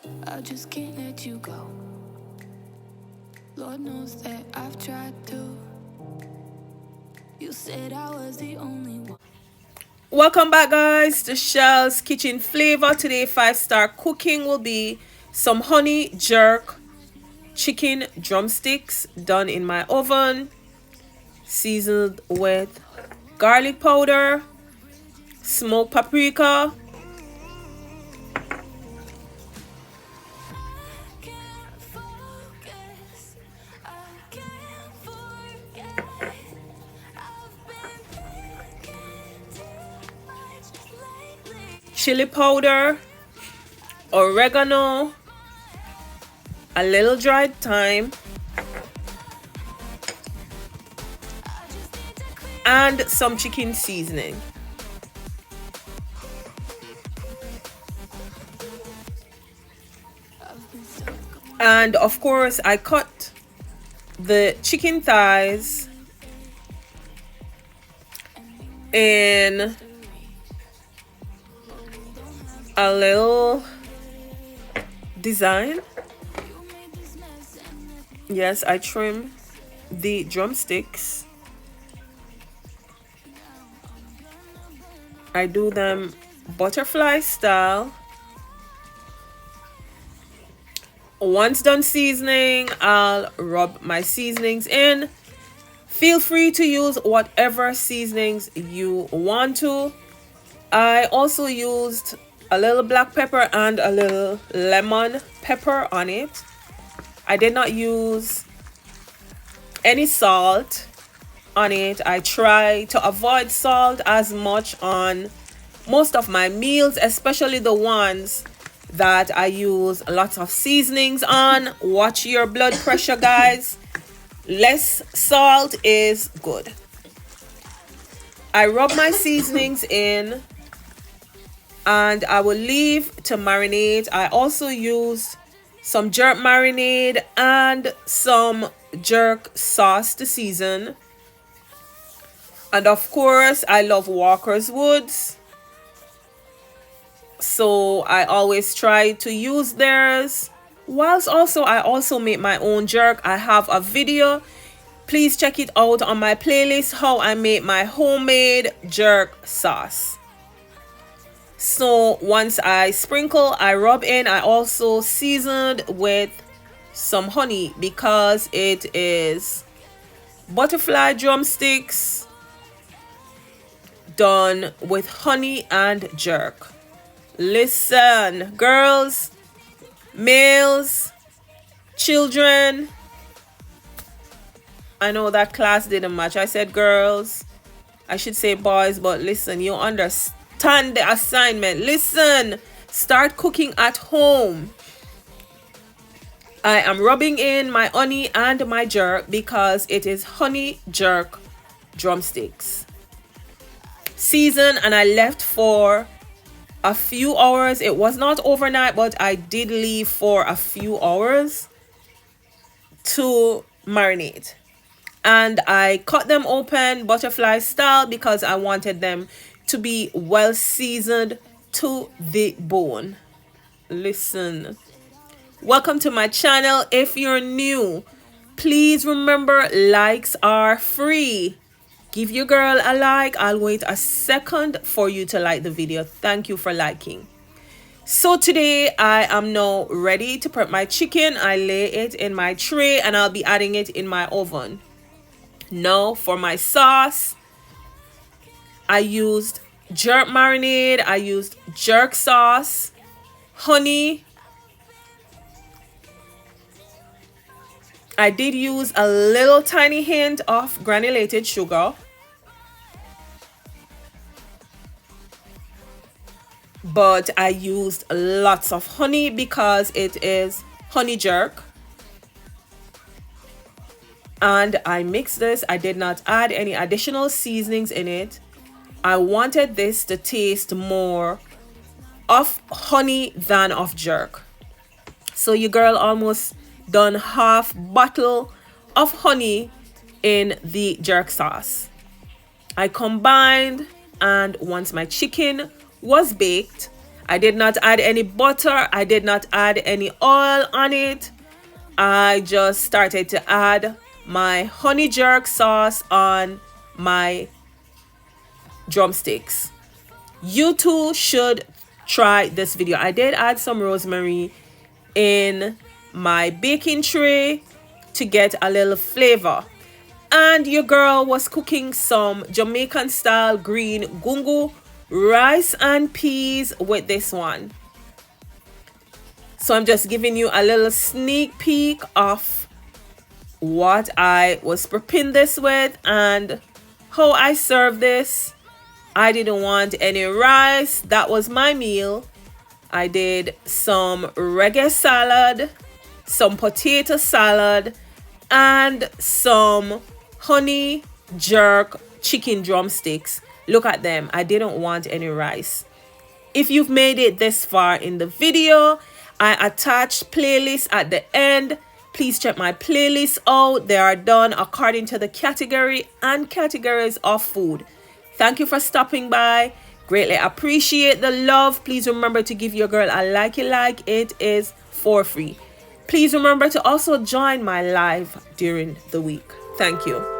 I just can't let you go. Lord knows that I've tried to. You said I was the only one. Welcome back, guys, to Shell's Kitchen Flavor. Today 5-star cooking will be some honey jerk chicken drumsticks done in my oven, seasoned with garlic powder, smoked paprika, chili powder, oregano, a little dried thyme, and some chicken seasoning. And of course, I cut the chicken thighs in a little design. Yes, I trim the drumsticks. I do them butterfly style. Once done seasoning, I'll rub my seasonings in. Feel free to use whatever seasonings you want to. I also used a little black pepper and a little lemon pepper on it. I did not use any salt on it. I try to avoid salt as much on most of my meals, especially the ones that I use lots of seasonings on. Watch your blood pressure, guys. Less salt is good. I rub my seasonings in and I will leave to marinate. I also used some jerk marinade and some jerk sauce to season. And of course, I love Walker's Woods, so I always try to use theirs. Whilst I also make my own jerk. I have a video. Please check it out on my playlist, how I make my homemade jerk sauce. So once I sprinkle, I rub in. I also seasoned with some honey because it is butterfly drumsticks done with honey and jerk. Listen, girls, males, children. I know that class didn't match. I said girls. I should say boys, but listen, you understand the assignment. Listen, start cooking at home. I am rubbing in my honey and my jerk because it is honey jerk drumsticks. Season, and I left for a few hours. It was not overnight, but I did leave for a few hours to marinate. And I cut them open butterfly style because I wanted them to be well seasoned to the bone. Listen, welcome to my channel. If you're new, please remember, likes are free. Give your girl a like. I'll wait a second for you to like the video. Thank you for liking. So today I am now ready to prep my chicken. I lay it in my tray and I'll be adding it in my oven. Now for my sauce, I used jerk marinade. I used jerk sauce, honey. I did use a little tiny hint of granulated sugar. But I used lots of honey because it is honey jerk. And I mixed this. I did not add any additional seasonings in it. I wanted this to taste more of honey than of jerk. So your girl almost done half bottle of honey in the jerk sauce. I combined, and once my chicken was baked, I did not add any butter. I did not add any oil on it. I just started to add my honey jerk sauce on my drumsticks. You too should try this video. I did add some rosemary in my baking tray to get a little flavor. And your girl was cooking some Jamaican style green gungu rice and peas with this one. So I'm just giving you a little sneak peek of what I was prepping this with and how I serve this. I didn't want any rice. That was my meal. I did some reggae salad, some potato salad, and some honey jerk chicken drumsticks. Look at them. I didn't want any rice. If you've made it this far in the video, I attached playlists at the end. Please check my playlists out. They are done according to the category and categories of food. Thank you for stopping by. Greatly appreciate the love. Please remember to give your girl a like. It is for free. Please remember to also join my live during the week. Thank you.